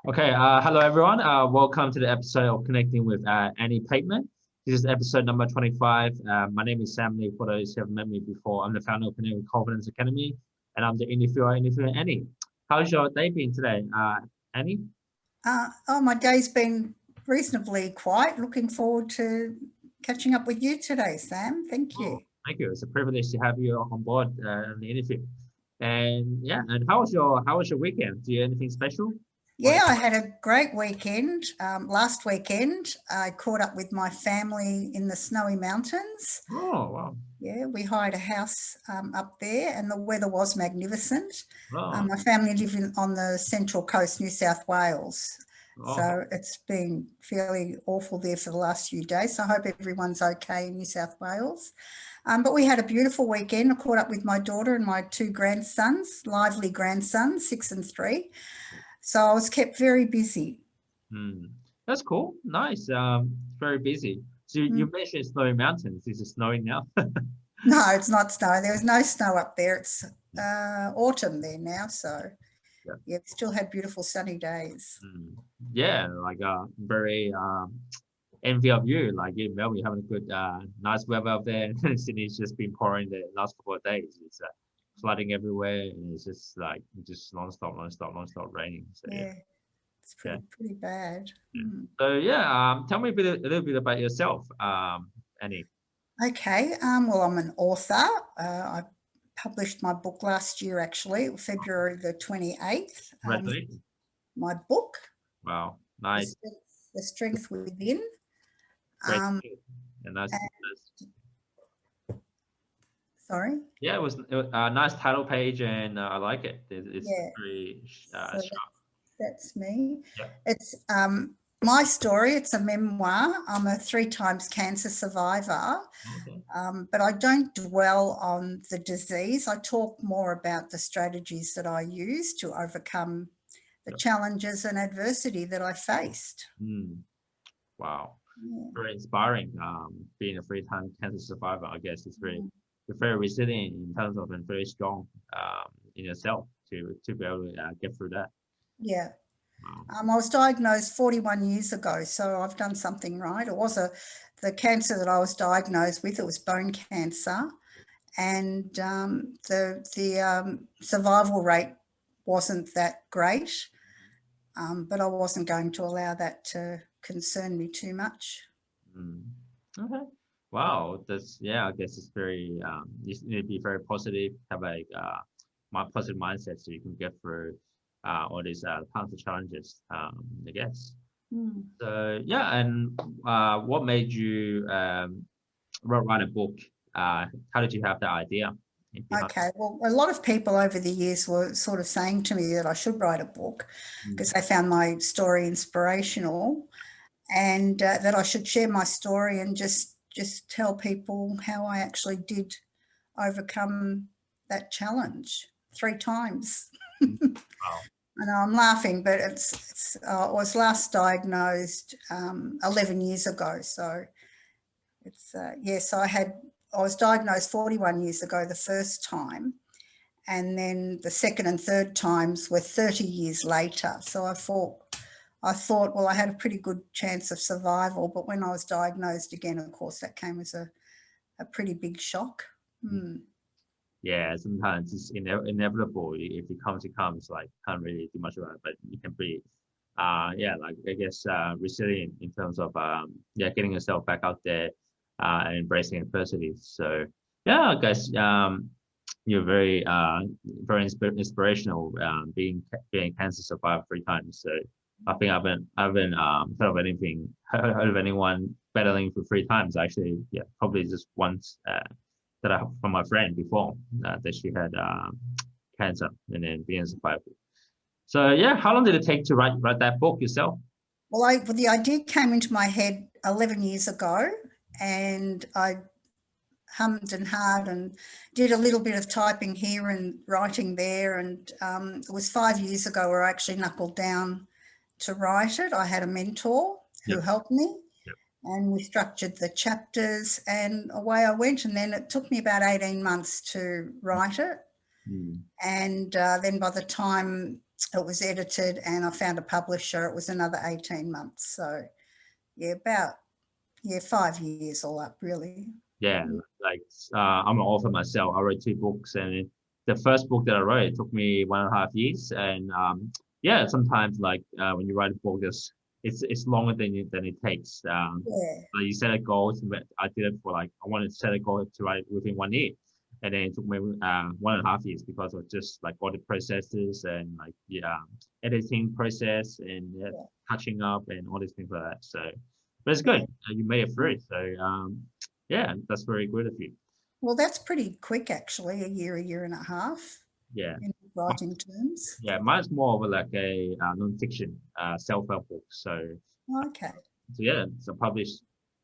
Okay, hello everyone. Welcome to the episode of Connecting with Annie Pateman. This is episode number 25. My name is Sam Lee. For those who have met me before, I'm the founder of Connect with Confidence Academy, and I'm the interviewer Annie. How's your day been today, Annie? My day's been reasonably quiet. Looking forward to catching up with you today, Sam. Thank you. Thank you. It's a privilege to have you on board on the interview. And yeah, and how was your weekend? Do you have anything special? Yeah, I had a great weekend. Last weekend, I caught up with my family in the snowy mountains. Oh, wow. Yeah, we hired a house up there and the weather was magnificent. Oh. My family live on the central coast, New South Wales. Oh. So it's been fairly awful there for the last few days. So I hope everyone's okay in New South Wales. But we had a beautiful weekend. I caught up with my daughter and my two grandsons, lively grandsons, 6 and 3. So I was kept very busy. That's cool. Nice. Very busy. So you mentioned snowy mountains. Is it snowing now? No, it's not snow. There was no snow up there. It's autumn there now. So yeah, we still had beautiful sunny days. Yeah, like very envy of you. Like in Melbourne, you're having a good, nice weather up there. And Sydney's just been pouring the last couple of days. It's flooding everywhere, and it's just like non-stop raining. So, yeah, it's pretty bad. So yeah, tell me a little bit about yourself, Annie. Okay, well, I'm an author. I published my book last year, actually, February the 28th. My book. Wow, nice. The Strength Within. And that's sorry? Yeah, it was a nice title page, and I like it. It's very sharp. That's me. Yeah. It's my story. It's a memoir. I'm a 3 times cancer survivor, but I don't dwell on the disease. I talk more about the strategies that I use to overcome the challenges and adversity that I faced. Wow. Yeah. Very inspiring. Being a 3-time cancer survivor, I guess it's very you're very resilient in terms of and very strong in yourself to be able to get through that. Yeah. I was diagnosed 41 years ago, so I've done something right. It was the cancer that I was diagnosed with. It was bone cancer, and the survival rate wasn't that great, but I wasn't going to allow that to concern me too much. Okay. Wow, that's I guess it's very you need to be very positive, have a positive mindset so you can get through all these kinds of challenges, I guess. So yeah, and what made you write a book? How did you have that idea? Okay, well, a lot of people over the years were sort of saying to me that I should write a book because they found my story inspirational, and that I should share my story and just tell people how I actually did overcome that challenge 3 times. Wow. I know I'm laughing, but I was last diagnosed 11 years ago. So it's so I was diagnosed 41 years ago the first time, and then the second and third times were 30 years later. So I thought, well, I had a pretty good chance of survival, but when I was diagnosed again, of course, that came as a pretty big shock. Yeah, sometimes it's inevitable. If it comes, like can't really do much about it, but you can be, like I guess resilient in terms of getting yourself back out there and embracing adversity. So yeah, I guess you're very inspirational, being cancer survivor 3 times. So I think I haven't heard of anyone battling for 3 times. Actually, probably just once. That I from my friend before that she had cancer and then being survivor. So yeah, how long did it take to write that book yourself? Well, the idea came into my head 11 years ago, and I hummed and hawed and did a little bit of typing here and writing there, and it was 5 years ago where I actually knuckled down to write it. I had a mentor who helped me. And we structured the chapters and away I went. And then it took me about 18 months to write it. And then by the time it was edited and I found a publisher. It was another 18 months. So yeah, about 5 years all up really. Yeah, like I'm an author myself. I wrote 2 books, and the first book that I wrote, it took me 1.5 years. And yeah, sometimes like when you write a book, it's longer than it takes. Yeah. Like you set a goal. I did it for like I wanted to set a goal to write within 1 year, and then it took me 1.5 years because of just like all the processes and like editing process and touching up and all these things like that. So, but it's good. You made it through. So yeah, that's very good of you. Well, that's pretty quick actually, a year and a half Yeah. in writing terms. Yeah, mine's more of like a non-fiction self-help book. So Okay. yeah, so published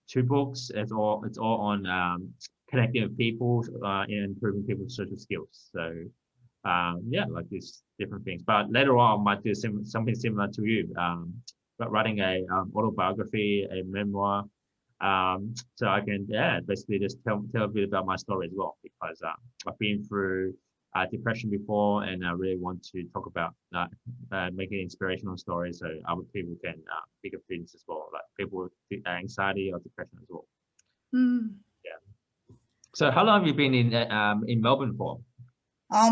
2 books. It's all on connecting with people and improving people's social skills. So yeah, like these different things. But later on, I might do something similar to you. But writing a autobiography, a memoir. So I can basically just tell a bit about my story as well, because I've been through depression before, and I really want to talk about making inspirational stories so other people can pick up things as well, like people with anxiety or depression as well. Yeah. So how long have you been in Melbourne for?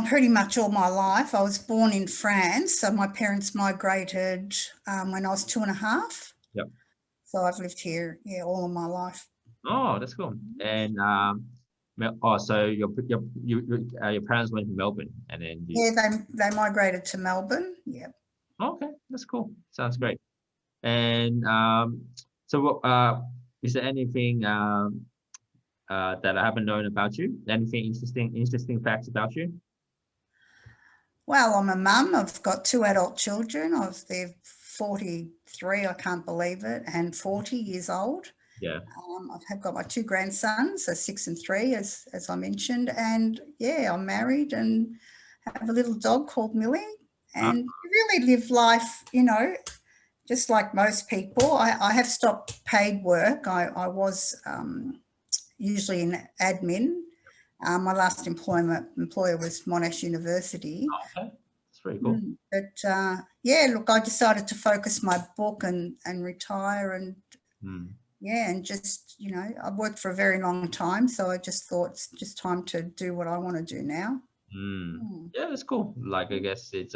Pretty much all my life. I was born in France, so my parents migrated when I was 2.5. Yep. So I've lived here, all of my life. Oh, that's cool. And so your parents went to Melbourne, and then they migrated to Melbourne. Yeah. Okay, that's cool. Sounds great. And so what is there anything that I haven't known about you? Anything interesting facts about you? Well, I'm a mum. I've got 2 adult children. They're 43, I can't believe it, and 40 years old. Yeah. I've got my 2 grandsons, so 6 and 3, as I mentioned, and yeah, I'm married and have a little dog called Millie, and really live life, just like most people. I have stopped paid work. I was usually in admin. My last employer was Monash University. Okay, that's very cool. But yeah, look, I decided to focus my book and retire and and just, I've worked for a very long time, so I just thought it's just time to do what I want to do now. Yeah, that's cool. Like I guess it's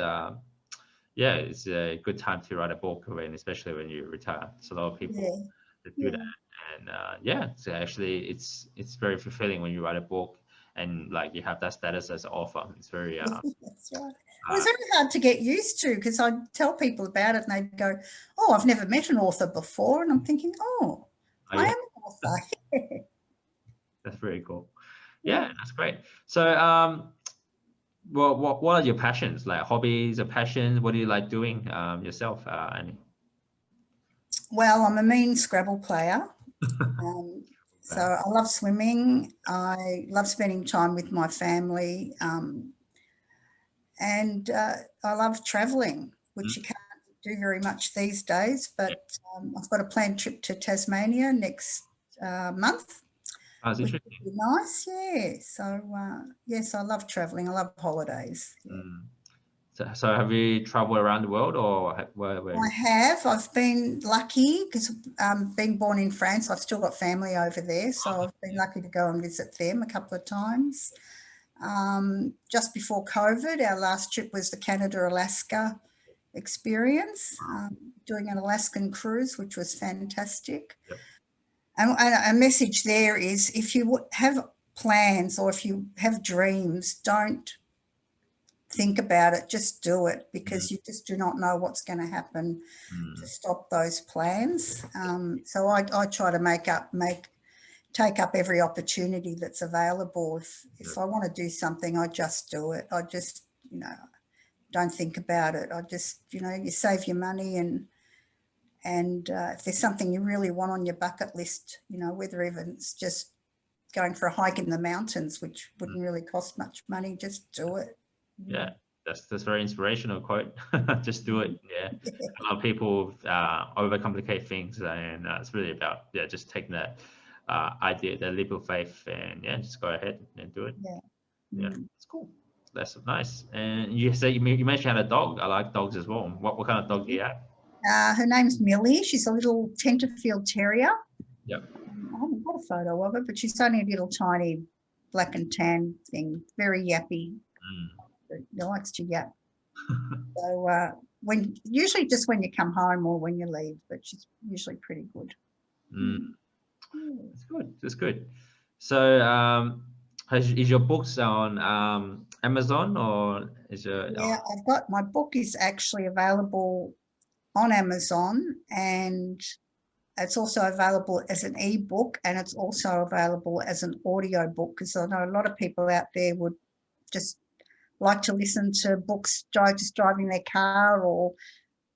it's a good time to write a book, especially when you retire. It's a lot of people that do that, and so actually it's very fulfilling when you write a book and like you have that status as an author. It's very that's right. It was very hard to get used to, because I'd tell people about it and they'd go, "Oh, I've never met an author before," and I'm thinking, "Oh, I am an author." That's very cool. Yeah, that's great. So well, what are your passions, like hobbies or passions? What do you like doing yourself, Annie? Well, I'm a mean Scrabble player. So I love swimming. I love spending time with my family. And I love travelling, which you can't do very much these days. But I've got a planned trip to Tasmania next month. That's interesting. Which would be nice, yeah. So yes, I love travelling. I love holidays. Yeah. So have you travelled around the world, or where? I have. I've been lucky because being born in France, I've still got family over there. So I've been lucky to go and visit them a couple of times. Just before COVID, our last trip was the Canada-Alaska experience, doing an Alaskan cruise, which was fantastic. Yep. And a message there is, if you have plans or if you have dreams, don't think about it, just do it, because you just do not know what's going to happen to stop those plans. So I try to take up every opportunity that's available. If I want to do something, I just do it. I just, don't think about it. I just, you save your money, and if there's something you really want on your bucket list, whether even it's just going for a hike in the mountains, which wouldn't really cost much money, just do it. Yeah, that's very inspirational quote. Just do it. Yeah. A lot of people overcomplicate things, and it's really about just taking that idea, that leap of faith, and just go ahead and do it. Yeah, it's cool. That's nice. And you said you mentioned you had a dog. I like dogs as well. What kind of dog do you have? Her name's Millie. She's a little Tenterfield Terrier. Yep. I haven't got a photo of her, but she's only a little tiny black and tan thing, very yappy. She likes to yap. So usually just when you come home or when you leave, but she's usually pretty good. That's good. That's good. So is your books on Amazon, or is your Yeah, I've got, my book is actually available on Amazon, and it's also available as an ebook, and it's also available as an audio book, because I know a lot of people out there would just like to listen to books just driving their car or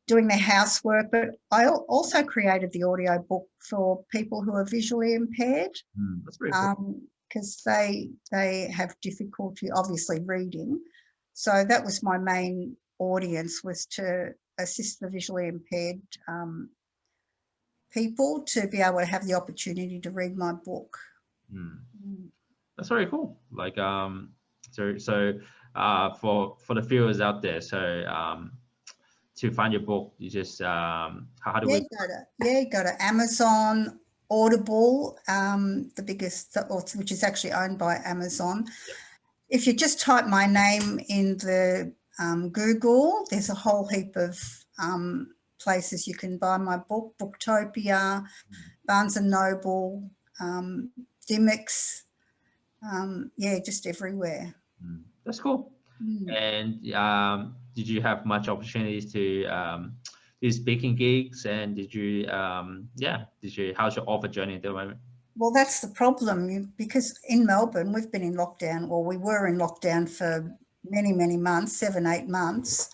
doing their housework. But I also created the audio book for people who are visually impaired. That's pretty cool. Because they have difficulty obviously reading. So that was my main audience, was to assist the visually impaired people to be able to have the opportunity to read my book. That's very cool. Like for the viewers out there, so to find your book, you just how do we go to Amazon, Audible, the biggest, which is actually owned by Amazon. Yep. If you just type my name in the Google, there's a whole heap of places you can buy my book. Booktopia, Barnes and Noble, Dimmicks, just everywhere. That's cool. And did you have much opportunities to do speaking gigs, and did you how's your author journey at the moment? Well, that's the problem, because in Melbourne we've been in lockdown, or we were in lockdown for many months, 7-8 months,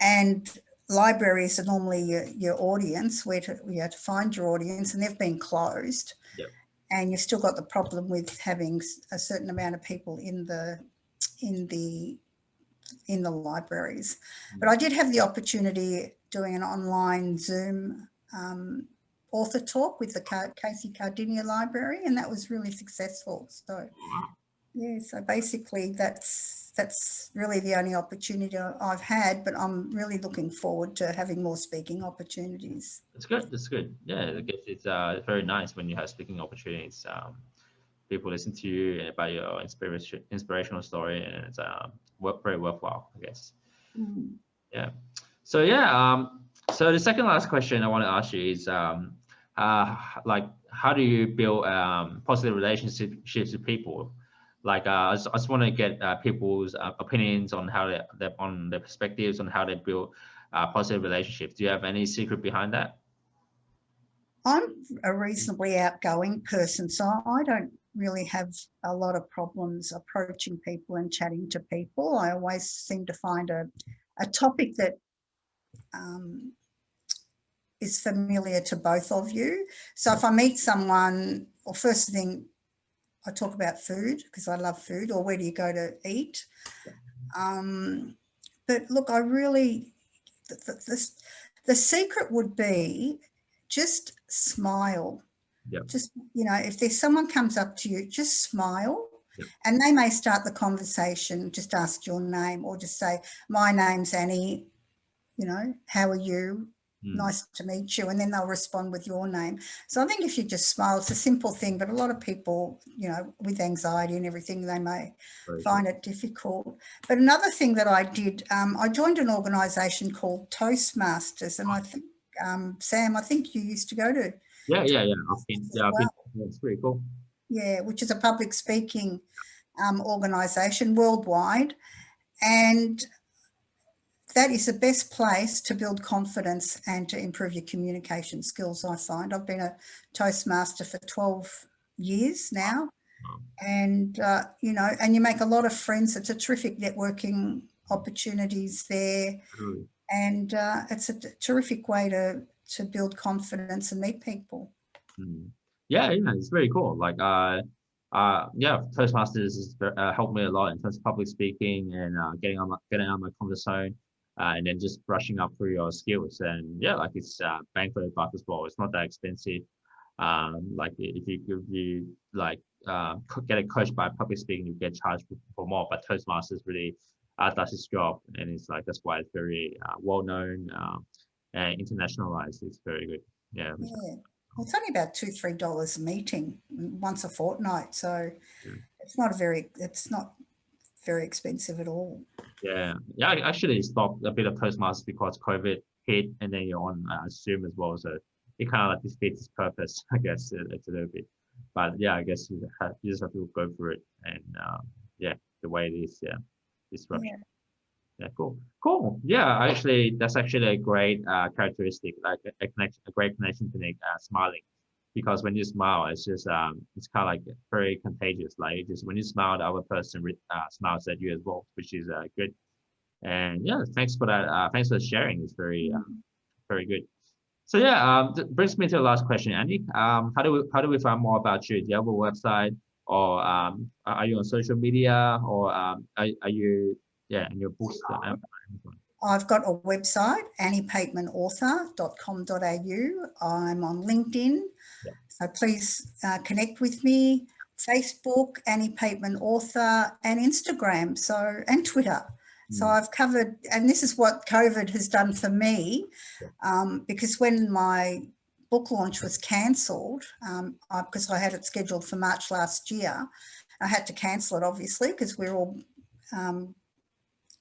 and libraries are normally your audience, where you have to find your audience, and they've been closed. Yep. And you've still got the problem with having a certain amount of people in the libraries. But I did have the opportunity doing an online Zoom author talk with the Casey Cardinia Library, and that was really successful. So so basically that's really the only opportunity I've had, but I'm really looking forward to having more speaking opportunities. That's good. That's good. Yeah, I guess it's very nice when you have speaking opportunities. People listen to you about your inspirational story, and it's very worthwhile, I guess. Yeah. So so the second last question I want to ask you is like, how do you build positive relationships with people? Like I just want to get people's opinions on how on their perspectives on how they build positive relationships. Do you have any secret behind that? I'm a reasonably outgoing person, so I don't really have a lot of problems approaching people and chatting to people. I always seem to find a topic that is familiar to both of you. So if I meet someone, or first thing, I talk about food, because I love food, or where do you go to eat? But look, I really, the secret would be just smile. Yep. Just, if there's someone comes up to you, just smile. Yep. And they may start the conversation, just ask your name, or just say, my name's Annie, how are you? Nice to meet you. And then they'll respond with your name. So I think if you just smile, it's a simple thing, but a lot of people, with anxiety and everything, they may find it difficult. But another thing that I did, I joined an organisation called Toastmasters, and I think, Sam, I think you used to go to. Yeah. I've been, it's pretty cool. Yeah, which is a public speaking organisation worldwide. And that is the best place to build confidence and to improve your communication skills, I find. I've been a Toastmaster for 12 years now. And, and you make a lot of friends. It's a terrific networking opportunities there. And it's a terrific way to build confidence and meet people. Yeah, it's very cool. Like, Toastmasters has helped me a lot in terms of public speaking and getting out of my comfort zone, and then just brushing up through your skills. And like it's bang for the buck as well. It's not that expensive. Like if you get a coach by public speaking, you get charged for more. But Toastmasters really does its job, and it's like that's why it's very well known and internationalized. It's very good. Yeah. Yeah. Well, it's only about $2-3 a meeting once a fortnight, so Yeah. it's not very expensive at all. Yeah, yeah. I actually stopped a bit of Toastmasters because COVID hit, and then you're on Zoom as well, so it kind of like defeats its purpose, I guess, it's a little bit. But yeah, I guess you just have to go through it, and yeah, the way it is, yeah, disruption. Yeah. Yeah, cool. Yeah, actually, that's actually a great characteristic, like a great connection to make smiling, because when you smile, it's just it's kind of like very contagious. Like just when you smile, the other person smiles at you as well, which is good. And yeah, thanks for that. Thanks for sharing. It's very good. So yeah, brings me to the last question, Andy. How do we find more about you? Do you have a website, or are you on social media, or are you in your books? I've got a website, anniepatemanauthor.com.au. I'm on LinkedIn, so please connect with me. Facebook, Annie Pateman Author, and Instagram, and Twitter. So I've covered, and this is what COVID has done for me, because when my book launch was cancelled, because I had it scheduled for March last year, I had to cancel it, obviously, because we're all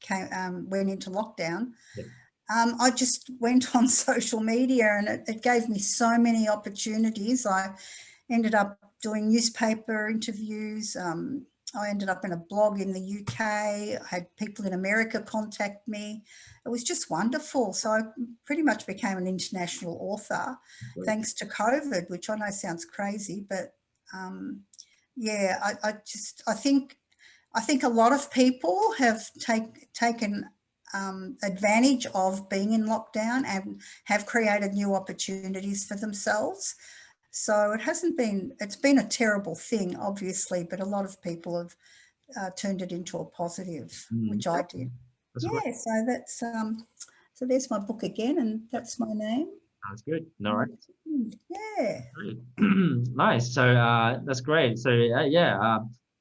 went into lockdown. I just went on social media, and it gave me so many opportunities. I ended up doing newspaper interviews. I ended up in a blog in the UK. I had people in America contact me. It was just wonderful. So I pretty much became an international author thanks to COVID, which I know sounds crazy, but yeah, I think a lot of people have taken advantage of being in lockdown and have created new opportunities for themselves. So it's been a terrible thing, obviously, but a lot of people have turned it into a positive, which I did. So there's my book again, and that's my name. Sounds good. All right. Yeah. Nice. So that's great. So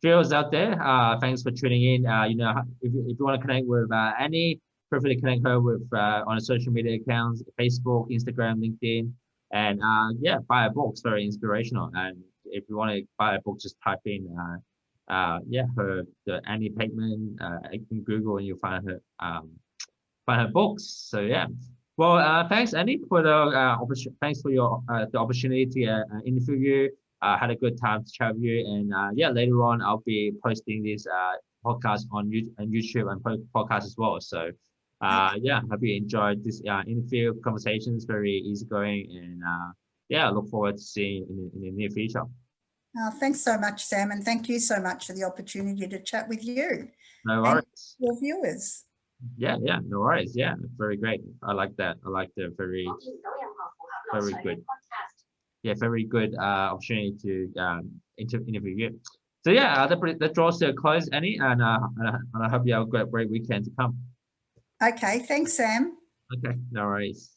viewers out there, thanks for tuning in. If you want to connect with Annie, feel free to connect her with on her social media accounts, Facebook, Instagram, LinkedIn, and buy a book. It's very inspirational. And if you want to buy a book, just type in the Annie Pateman in Google, and you'll find her books. So yeah. Well, thanks, Annie, for the thanks for your the opportunity to interview you. Had a good time to chat with you, and later on I'll be posting this podcast on YouTube and podcast as well. So hope you enjoyed this interview conversations. Very easygoing, and I look forward to seeing you in the near future. Thanks so much, Sam, and thank you so much for the opportunity to chat with you. No worries. And your viewers. Yeah, no worries. Yeah, very great. I like that. I like the very good. Yeah, very good opportunity to interview you. So that draws to a close, Annie, and I hope you have a great weekend to come. Okay, thanks, Sam. Okay, no worries.